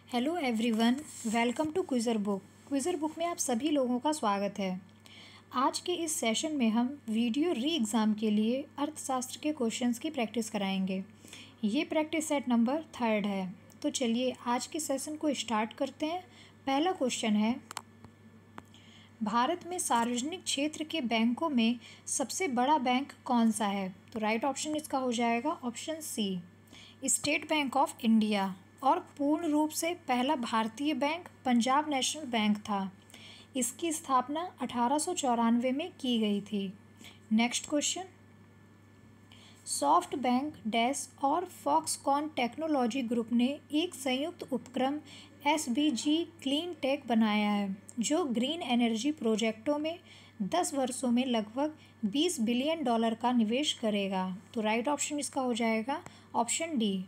Hello everyone, welcome to Quizzer Book. Quizzer Book में आप सभी लोगों का स्वागत है। आज के इस सेशन में हम वीडियो री एग्ज़ाम के लिए अर्थशास्त्र के क्वेश्चंस की प्रैक्टिस कराएंगे। ये प्रैक्टिस सेट नंबर 3 है। तो चलिए आज के सेशन को स्टार्ट करते हैं। पहला क्वेश्चन है, भारत में सार्वजनिक क्षेत्र के बैंकों में सबसे बड़ा बैंक कौन सा है? तो राइट ऑप्शन इसका हो जाएगा option C, State Bank of India. और पूर्ण रूप से पहला भारतीय बैंक पंजाब नेशनल बैंक था। इसकी स्थापना 1894 में की गई थी। Next question, soft bank dash और फॉक्सकॉन टेक्नोलॉजी ग्रुप ने एक संयुक्त उपक्रम SBG क्लीन टेक बनाया है, जो ग्रीन एनर्जी प्रोजेक्टों में 10 वर्षों में लगभग $20 बिलियन का निवेश करेगा। तो राइट ऑप्शन इसका हो जाएगा option D,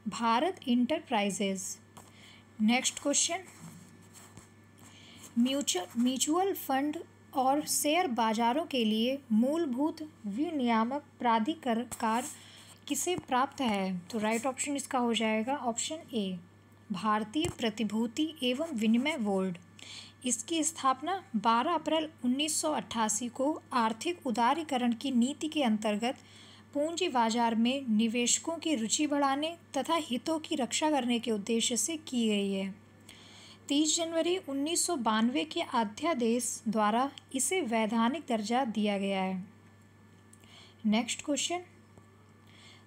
Bharat enterprises. Next question, mutual fund और शेयर बाजारों के लिए मूलभूत विनियामक प्राधिकार किसे प्राप्त है? तो राइट ऑप्शन इसका हो जाएगा ऑप्शन ए, भारतीय प्रतिभूति एवं विनिमय बोर्ड। इसकी स्थापना 12 अप्रैल 1988 को आर्थिक उदारीकरण की नीति के अंतर्गत पूंजी बाजार में निवेशकों की रुचि बढ़ाने तथा हितों की रक्षा करने के उद्देश्य से की गई है। 30 जनवरी 1992 के अध्यादेश द्वारा इसे वैधानिक दर्जा दिया गया है। Next question,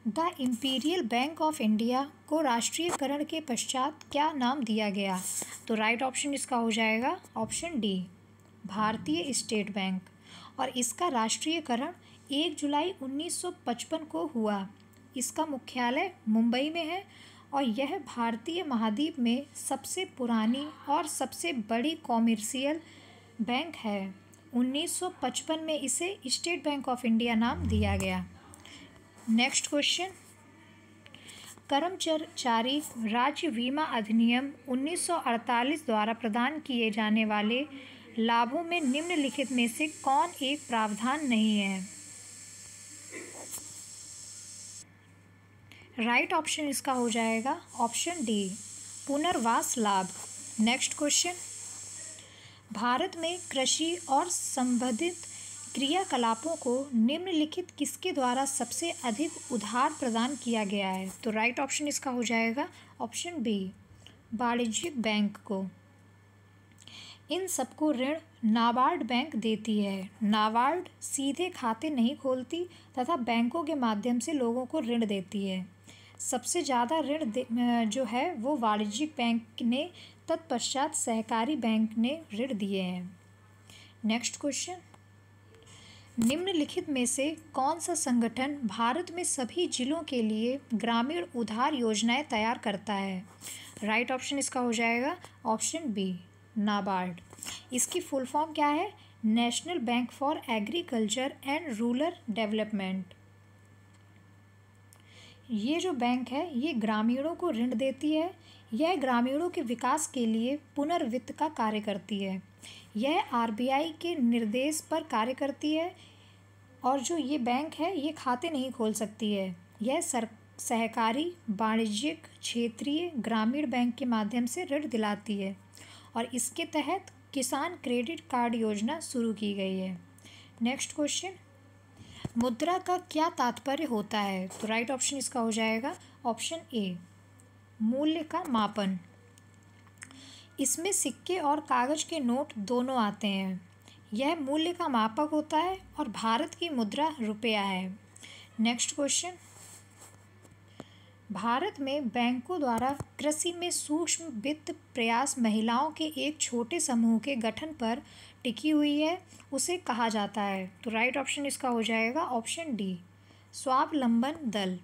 the imperial bank of India को राष्ट्रीयकरण के पश्चात क्या नाम दिया गया? तो राइट ऑप्शन इसका हो जाएगा ऑप्शन डी, भारतीय स्टेट बैंक। और इसका राष्ट्रीयकरण 1 जुलाई 1955 को हुआ। इसका मुख्यालय मुंबई में है और यह भारतीय महाद्वीप में सबसे पुरानी और सबसे बड़ी कॉमर्शियल बैंक है। 1955 में इसे स्टेट बैंक ऑफ इंडिया नाम दिया गया। नेक्स्ट क्वेश्चन, कर्मचारी राज्य बीमा अधिनियम 1948 द्वारा प्रदान किए जाने वाले लाभों में निम्नलिखित में से कौन एक प्रावधान नहीं है? राइट ऑप्शन इसका हो जाएगा ऑप्शन डी, पुनर्वास लाभ। नेक्स्ट क्वेश्चन, भारत में कृषि और संबंधित क्रियाकलापों को निम्नलिखित किसके द्वारा सबसे अधिक उधार प्रदान किया गया है? तो राइट ऑप्शन इसका हो जाएगा ऑप्शन बी, वाणिज्यिक बैंक को। इन सबको ऋण नाबार्ड बैंक देती है। नाबार्ड सीधे खाते नहीं खोलती तथा बैंकों के माध्यम से लोगों को ऋण देती है। सबसे ज़्यादा ऋण जो है वो वाणिज्यिक बैंक ने, तत्पश्चात सहकारी बैंक ने ऋण दिए हैं। नेक्स्ट क्वेश्चन, निम्नलिखित में से कौन सा संगठन भारत में सभी जिलों के लिए ग्रामीण उधार योजनाएं तैयार करता है? राइट ऑप्शन इसका हो जाएगा ऑप्शन बी, नाबार्ड। इसकी फुल फॉर्म क्या है? National Bank for Agriculture and Rural development. ये जो बैंक है ये ग्रामीणों को ऋण देती है। यह ग्रामीणों के विकास के लिए पुनर्वित्त का कार्य करती है। यह RBI के निर्देश पर कार्य करती है। और जो ये बैंक है ये खाते नहीं खोल सकती है। यह सहकारी, वाणिज्यिक, क्षेत्रीय, ग्रामीण बैंक के माध्यम से ऋण दिलाती है और इसके तहत किसान क्रेडिट कार्ड योजना शुरू की गई है। नेक्स्ट क्वेश्चन, मुद्रा का क्या तात्पर्य होता है? तो राइट ऑप्शन इसका हो जाएगा ऑप्शन ए, मूल्य का मापन। इसमें सिक्के और कागज के नोट दोनों आते हैं। यह मूल्य का मापक होता है और भारत की मुद्रा रुपया है। नेक्स्ट क्वेश्चन, भारत में बैंकों द्वारा कृषि में सूक्ष्म वित्त प्रयास महिलाओं के एक छोटे समूह के गठन पर टिकी हुई है, उसे कहा जाता है। तो राइट ऑप्शन इसका हो जाएगा ऑप्शन डी, स्वावलंबन दल।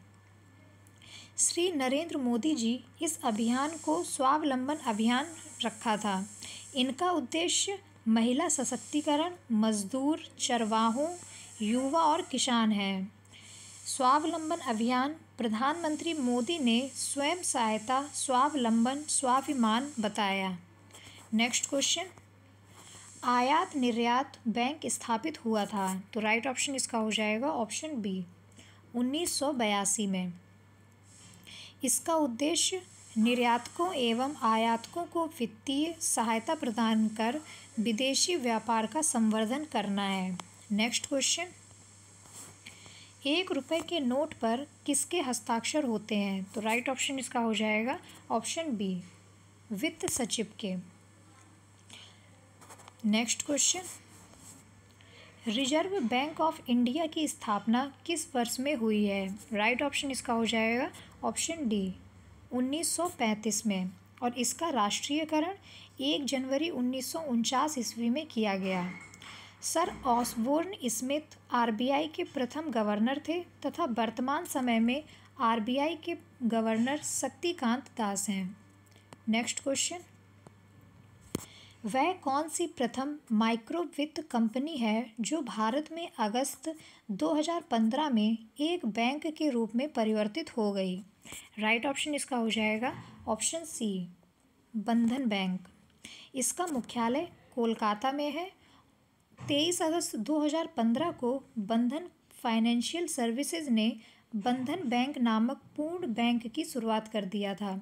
श्री नरेंद्र मोदी जी इस अभियान को स्वावलंबन अभियान रखा था। इनका उद्देश्य महिला सशक्तिकरण, मजदूर, चरवाहों, युवा और किसान है। स्वावलंबन अभियान प्रधानमंत्री मोदी ने स्वयं सहायता, स्वावलंबन, स्वाभिमान बताया। नेक्स्ट क्वेश्चन, आयात निर्यात बैंक स्थापित हुआ था। तो राइट ऑप्शन इसका हो जाएगा ऑप्शन बी, 1982 में। इसका उद्देश्य निर्यातकों एवं आयातकों को वित्तीय सहायता प्रदान कर विदेशी व्यापार का संवर्धन करना है। नेक्स्ट क्वेश्चन, 1 रुपये के नोट पर किसके हस्ताक्षर होते हैं? तो राइट ऑप्शन इसका हो जाएगा ऑप्शन बी, वित्त सचिव के। Next question, reserve bank of India की स्थापना किस वर्ष में हुई है? राइट ऑप्शन इसका हो जाएगा ऑप्शन डी, 1935 में, और इसका राष्ट्रीयकरण 1 जनवरी 1949 ईस्वी में किया गया। सर ऑसबोर्न स्मिथ आरबीआई के प्रथम गवर्नर थे तथा वर्तमान समय में आरबीआई के गवर्नर शक्तिकांत दास हैं। नेक्स्ट क्वेश्चन, वह कौन सी प्रथम माइक्रो वित्त कंपनी है जो भारत में अगस्त 2015 में एक बैंक के रूप में परिवर्तित हो गई? राइट ऑप्शन इसका हो जाएगा ऑप्शन सी, बंधन बैंक। इसका मुख्यालय कोलकाता में है। 23 अगस्त 2015 को बंधन फाइनेंशियल सर्विसेज ने बंधन बैंक नामक पूर्ण बैंक की शुरुआत कर दिया था।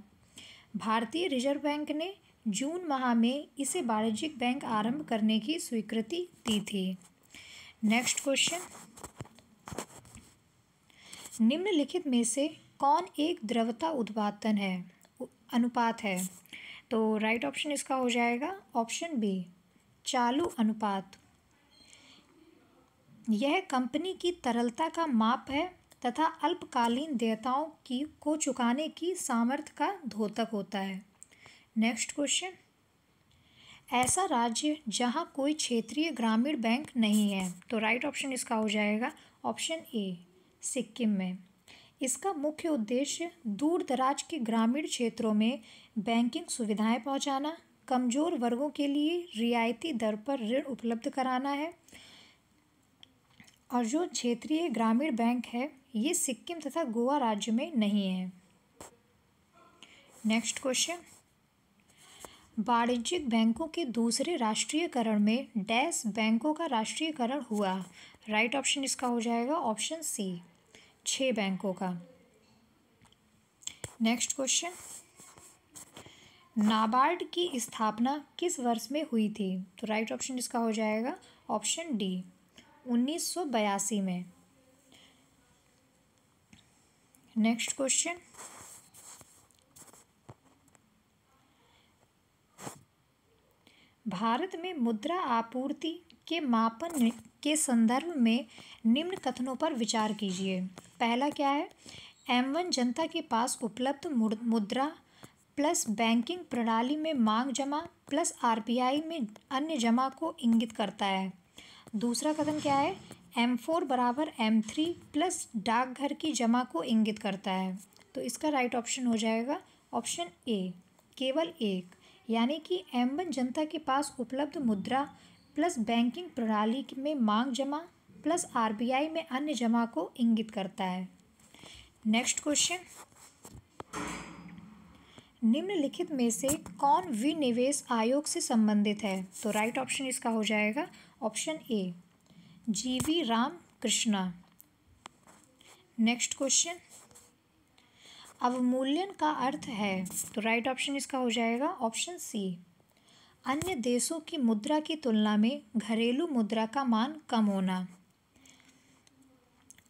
भारतीय रिजर्व बैंक ने जून माह में इसे वाणिज्यिक बैंक आरंभ करने की स्वीकृति दी थी। नेक्स्ट क्वेश्चन, निम्नलिखित में से कौन एक द्रव्यता अनुपात है? तो राइट ऑप्शन इसका हो जाएगा ऑप्शन बी, चालू अनुपात। यह कंपनी की तरलता का माप है तथा अल्पकालीन देयताओं को चुकाने की सामर्थ्य का द्योतक होता है। नेक्स्ट क्वेश्चन, ऐसा राज्य जहां कोई क्षेत्रीय ग्रामीण बैंक नहीं है? तो राइट ऑप्शन इसका हो जाएगा ऑप्शन ए, सिक्किम में। इसका मुख्य उद्देश्य दूर दराज के ग्रामीण क्षेत्रों में बैंकिंग सुविधाएं पहुंचाना, कमज़ोर वर्गों के लिए रियायती दर पर ऋण उपलब्ध कराना है। और जो क्षेत्रीय ग्रामीण बैंक है ये सिक्किम तथा गोवा राज्य में नहीं है। नेक्स्ट क्वेश्चन, वाणिज्यिक बैंकों के दूसरे राष्ट्रीयकरण में डैश बैंकों का राष्ट्रीयकरण हुआ? राइट ऑप्शन इसका हो जाएगा ऑप्शन सी, 6 बैंकों का। नेक्स्ट क्वेश्चन, नाबार्ड की स्थापना किस वर्ष में हुई थी? तो राइट ऑप्शन इसका हो जाएगा ऑप्शन डी, 1982 में। नेक्स्ट क्वेश्चन, भारत में मुद्रा आपूर्ति के मापन के संदर्भ में निम्न कथनों पर विचार कीजिए। पहला क्या है? M1 जनता के पास उपलब्ध मुद्रा प्लस बैंकिंग प्रणाली में मांग जमा प्लस आरबीआई में अन्य जमा को इंगित करता है। दूसरा कथन क्या है? M4 बराबर M3 प्लस डाकघर की जमा को इंगित करता है। तो इसका राइट ऑप्शन हो जाएगा ऑप्शन ए, केवल एक, यानी कि M1 जनता के पास उपलब्ध मुद्रा प्लस बैंकिंग प्रणाली में मांग जमा प्लस आरबीआई में अन्य जमा को इंगित करता है। नेक्स्ट क्वेश्चन, निम्नलिखित में से कौन विनिवेश आयोग से संबंधित है? तो राइट ऑप्शन इसका हो जाएगा ऑप्शन ए, जीवी राम कृष्णा। नेक्स्ट क्वेश्चन, अवमूल्यन का अर्थ है? तो राइट ऑप्शन इसका हो जाएगा ऑप्शन सी, अन्य देशों की मुद्रा की तुलना में घरेलू मुद्रा का मान कम होना।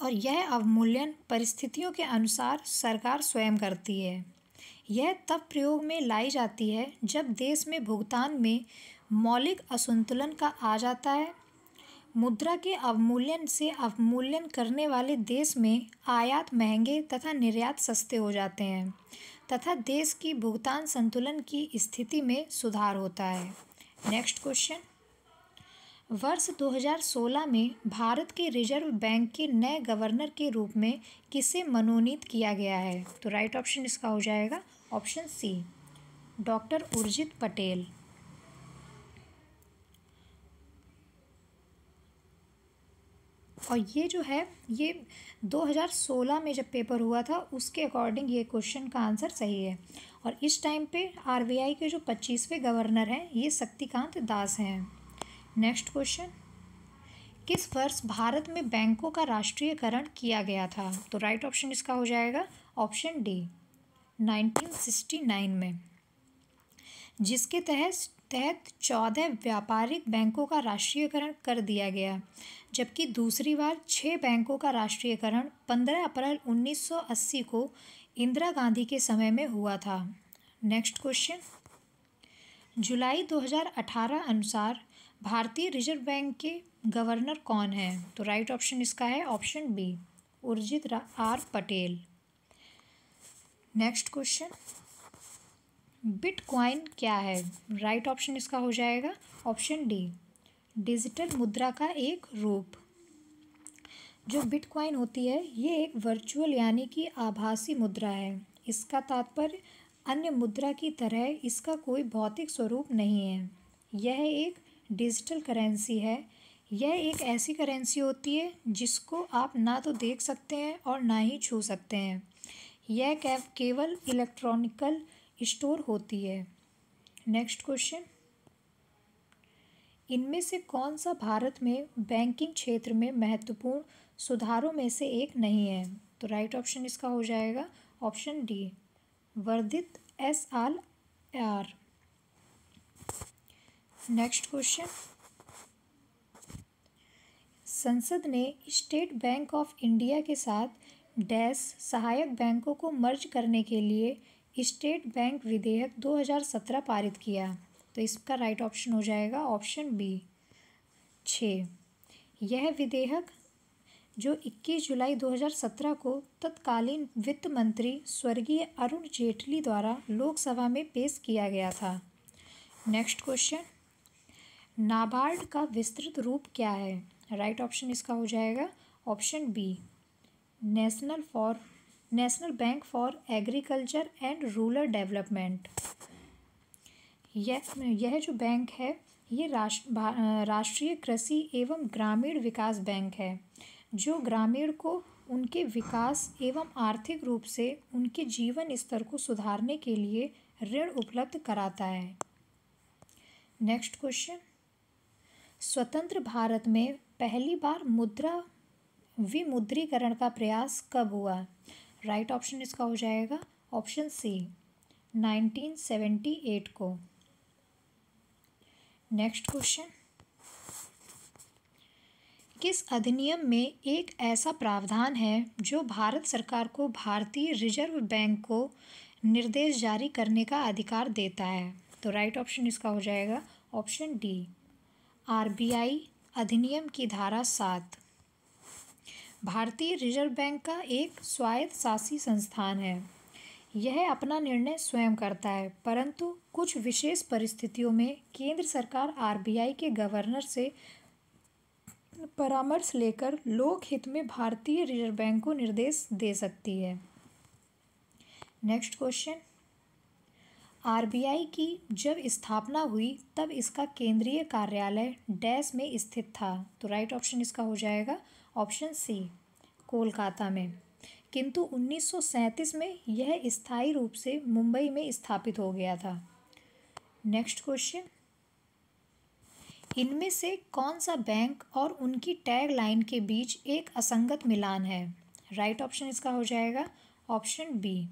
और यह अवमूल्यन परिस्थितियों के अनुसार सरकार स्वयं करती है। यह तब प्रयोग में लाई जाती है जब देश में भुगतान में मौलिक असंतुलन का आ जाता है। मुद्रा के अवमूल्यन से अवमूल्यन करने वाले देश में आयात महंगे तथा निर्यात सस्ते हो जाते हैं तथा देश की भुगतान संतुलन की स्थिति में सुधार होता है। नेक्स्ट क्वेश्चन, वर्ष 2016 में भारत के रिजर्व बैंक के नए गवर्नर के रूप में किसे मनोनीत किया गया है? तो राइट ऑप्शन इसका हो जाएगा option C, doctor Urjit Patel. और ये जो है ये 2016 में जब पेपर हुआ था उसके अकॉर्डिंग ये क्वेश्चन का आंसर सही है। और इस टाइम पे आरबीआई के जो 25वें गवर्नर हैं ये शक्तिकांत दास हैं। नेक्स्ट क्वेश्चन, किस वर्ष भारत में बैंकों का राष्ट्रीयकरण किया गया था? तो राइट ऑप्शन इसका हो जाएगा ऑप्शन डी, 1969 में, जिसके तहत 14 व्यापारिक बैंकों का राष्ट्रीयकरण कर दिया गया, जबकि दूसरी बार 6 बैंकों का राष्ट्रीयकरण 15 अप्रैल 1980 को इंदिरा गांधी के समय में हुआ था। नेक्स्ट क्वेश्चन, जुलाई 2018 अनुसार भारतीय रिजर्व बैंक के गवर्नर कौन है? तो राइट ऑप्शन इसका है option B, Urjit R Patel. Next question, bitcoin क्या है? राइट ऑप्शन इसका हो जाएगा ऑप्शन डी, डिजिटल मुद्रा का एक रूप। जो बिटकॉइन होती है ये एक वर्चुअल यानी कि आभासी मुद्रा है। इसका तात्पर्य अन्य मुद्रा की तरह इसका कोई भौतिक स्वरूप नहीं है। यह एक डिजिटल करेंसी है। यह एक ऐसी करेंसी होती है जिसको आप ना तो देख सकते हैं और ना ही छू सकते हैं। यह केवल इलेक्ट्रॉनिकल स्टोर होती है। नेक्स्ट क्वेश्चन, इनमें से कौन सा भारत में बैंकिंग क्षेत्र में महत्वपूर्ण सुधारों में से एक नहीं है? तो राइट ऑप्शन इसका हो जाएगा ऑप्शन डी, वर्धित SLR। नेक्स्ट क्वेश्चन, संसद ने स्टेट बैंक ऑफ इंडिया के साथ डैश सहायक बैंकों को मर्ज करने के लिए स्टेट बैंक विधेयक 2017 पारित किया। तो इसका राइट ऑप्शन हो जाएगा ऑप्शन बी 6। यह विधेयक जो 21 जुलाई 2017 को तत्कालीन वित्त मंत्री स्वर्गीय अरुण जेटली द्वारा लोकसभा में पेश किया गया था। नेक्स्ट क्वेश्चन, नाबार्ड का विस्तृत रूप क्या है? राइट ऑप्शन इसका हो जाएगा option B, National Bank for Agriculture and Rural Development. यह जो बैंक है ये राष्ट्रीय कृषि एवं ग्रामीण विकास बैंक है, जो ग्रामीण को उनके विकास एवं आर्थिक रूप से उनके जीवन स्तर को सुधारने के लिए ऋण उपलब्ध कराता है। नेक्स्ट क्वेश्चन, स्वतंत्र भारत में पहली बार मुद्रा विमुद्रीकरण का प्रयास कब हुआ? राइट ऑप्शन इसका हो जाएगा ऑप्शन सी, 1978 को। नेक्स्ट क्वेश्चन, किस अधिनियम में एक ऐसा प्रावधान है जो भारत सरकार को भारतीय रिजर्व बैंक को निर्देश जारी करने का अधिकार देता है? तो राइट ऑप्शन इसका हो जाएगा ऑप्शन डी, RBI अधिनियम की धारा 7। भारतीय रिजर्व बैंक का एक स्वायत्त शासी संस्थान है। यह अपना निर्णय स्वयं करता है, परंतु कुछ विशेष परिस्थितियों में केंद्र सरकार RBI के गवर्नर से परामर्श लेकर लोकहित में भारतीय रिजर्व बैंक को निर्देश दे सकती है। नेक्स्ट क्वेश्चन, RBI की जब स्थापना हुई तब इसका केंद्रीय कार्यालय डैश में स्थित था? तो राइट ऑप्शन इसका हो जाएगा ऑप्शन सी, कोलकाता में। किंतु 1937 में यह स्थायी रूप से मुंबई में स्थापित हो गया था। नेक्स्ट क्वेश्चन, इनमें से कौन सा बैंक और उनकी टैग लाइन के बीच एक असंगत मिलान है? राइट ऑप्शन इसका हो जाएगा option B,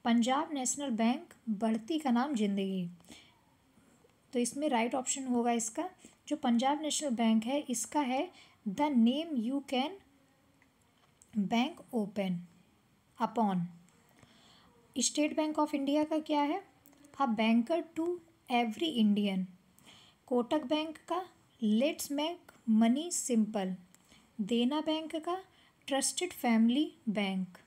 Punjab National Bank बढ़ती का नाम जिंदगी। तो इसमें राइट ऑप्शन होगा इसका, जो पंजाब नेशनल बैंक है इसका है the name you can bank open upon. State Bank of India का क्या है, a banker to every Indian. Kotak Bank का let's make money simple. Dena Bank का trusted family bank.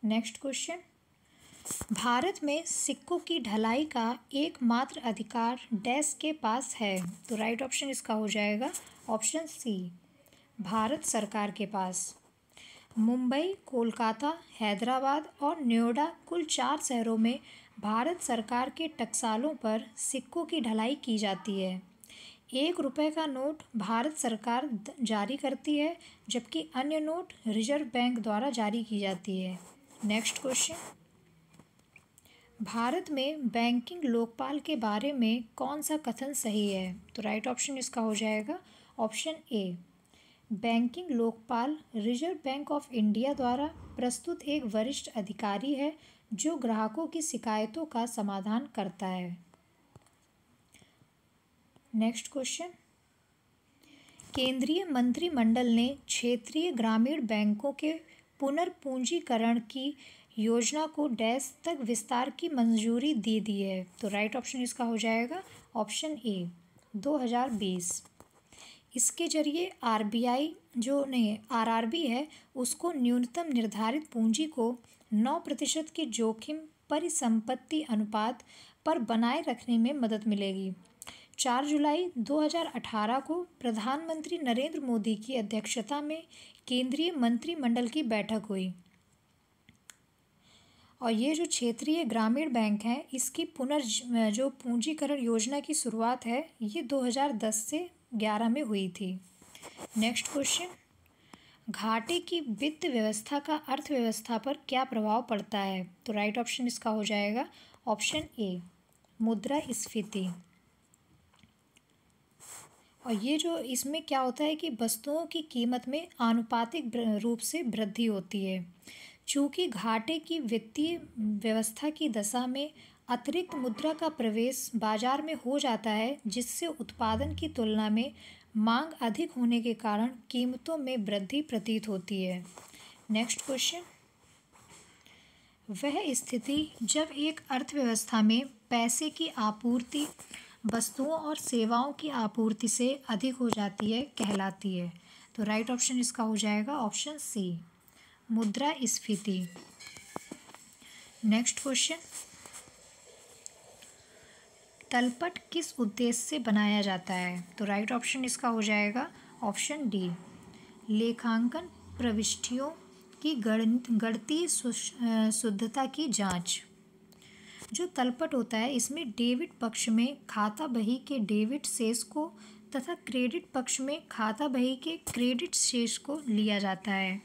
Next question, भारत में सिक्कों की ढलाई का एकमात्र अधिकार डैश के पास है? तो राइट ऑप्शन इसका हो जाएगा ऑप्शन सी, भारत सरकार के पास। मुंबई, कोलकाता, हैदराबाद और नोएडा कुल 4 शहरों में भारत सरकार के टकसालों पर सिक्कों की ढलाई की जाती है। 1 रुपये का नोट भारत सरकार जारी करती है, जबकि अन्य नोट रिजर्व बैंक द्वारा जारी की जाती है। नेक्स्ट क्वेश्चन, भारत में बैंकिंग लोकपाल के बारे में कौन सा कथन सही है? तो राइट ऑप्शन इसका हो जाएगा option A, banking Lokpal reserve bank of India द्वारा प्रस्तुत एक वरिष्ठ अधिकारी है जो ग्राहकों की शिकायतों का समाधान करता है। नेक्स्ट क्वेश्चन, केंद्रीय मंत्रिमंडल ने क्षेत्रीय ग्रामीण बैंकों के पुनर्पूंजीकरण की योजना को डैश तक विस्तार की मंजूरी दे दी है। तो राइट ऑप्शन इसका हो जाएगा ऑप्शन ए 2020। इसके जरिए आरआरबी है उसको न्यूनतम निर्धारित पूंजी को 9% के जोखिम परिसंपत्ति अनुपात पर बनाए रखने में मदद मिलेगी। 4 जुलाई 2018 को प्रधानमंत्री नरेंद्र मोदी की अध्यक्षता में केंद्रीय मंत्रिमंडल की बैठक हुई और ये जो क्षेत्रीय ग्रामीण बैंक हैं इसकी जो पूंजीकरण योजना की शुरुआत है ये 2010 से 11 में हुई थी। नेक्स्ट क्वेश्चन, घाटे की वित्त व्यवस्था का अर्थव्यवस्था पर क्या प्रभाव पड़ता है? तो राइट ऑप्शन इसका हो जाएगा ऑप्शन ए मुद्रास्फीति। और ये जो इसमें क्या होता है कि वस्तुओं की कीमत में आनुपातिक रूप से वृद्धि होती है। चूँकि घाटे की वित्तीय व्यवस्था की दशा में अतिरिक्त मुद्रा का प्रवेश बाजार में हो जाता है जिससे उत्पादन की तुलना में मांग अधिक होने के कारण कीमतों में वृद्धि प्रतीत होती है। नेक्स्ट क्वेश्चन, वह स्थिति जब एक अर्थव्यवस्था में पैसे की आपूर्ति वस्तुओं और सेवाओं की आपूर्ति से अधिक हो जाती है कहलाती है। तो राइट ऑप्शन इसका हो जाएगा ऑप्शन सी मुद्रास्फीति। नेक्स्ट क्वेश्चन, तलपट किस उद्देश्य से बनाया जाता है? तो राइट ऑप्शन इसका हो जाएगा ऑप्शन डी लेखांकन प्रविष्टियों की गणितीय शुद्धता की जांच। जो तलपट होता है इसमें डेबिट पक्ष में खाता बही के डेबिट शेष को तथा क्रेडिट पक्ष में खाता बही के क्रेडिट शेष को लिया जाता है।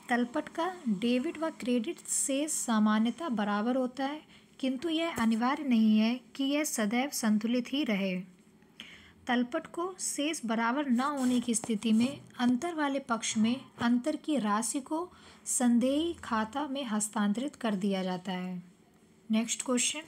तलपट का डेबिट व क्रेडिट शेष सामान्यतः बराबर होता है किंतु यह अनिवार्य नहीं है कि यह सदैव संतुलित ही रहे। तलपट को शेष बराबर न होने की स्थिति में अंतर वाले पक्ष में अंतर की राशि को संदेही खाता में हस्तांतरित कर दिया जाता है। Next question,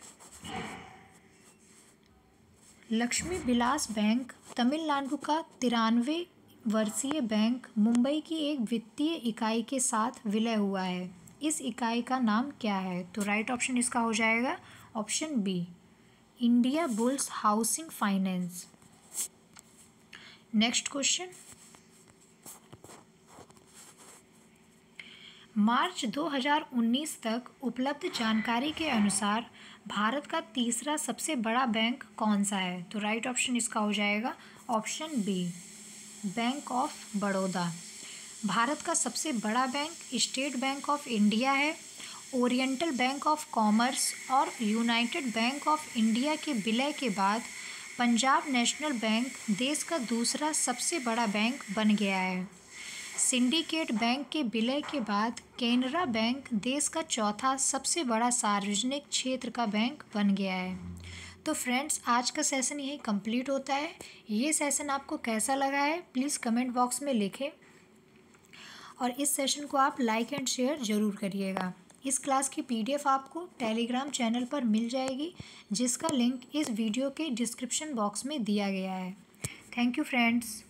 Lakshmi Vilas bank Tamil Nadu का 93 वर्षीय बैंक मुंबई की एक वित्तीय इकाई के साथ विलय हुआ है। इस इकाई का नाम क्या है? तो राइट ऑप्शन इसका हो जाएगा option B Indiabulls Housing Finance. Next question, मार्च 2019 तक उपलब्ध जानकारी के अनुसार भारत का तीसरा सबसे बड़ा बैंक कौन सा है? तो राइट ऑप्शन इसका हो जाएगा option B Bank of Baroda. भारत का सबसे बड़ा bank State Bank of India है। ओरिएंटल बैंक ऑफ कॉमर्स और यूनाइटेड बैंक ऑफ इंडिया के विलय के बाद पंजाब नेशनल बैंक देश का दूसरा सबसे बड़ा बैंक बन गया है। सिंडिकेट बैंक के विलय के बाद कैनरा बैंक देश का चौथा सबसे बड़ा सार्वजनिक क्षेत्र का बैंक बन गया है। तो फ्रेंड्स, आज का सेशन यही कंप्लीट होता है। ये सेशन आपको कैसा लगा है प्लीज़ कमेंट बॉक्स में लिखें और इस सेशन को आप लाइक एंड शेयर ज़रूर करिएगा। इस क्लास की PDF आपको टेलीग्राम चैनल पर मिल जाएगी जिसका लिंक इस वीडियो के डिस्क्रिप्शन बॉक्स में दिया गया है। Thank you friends.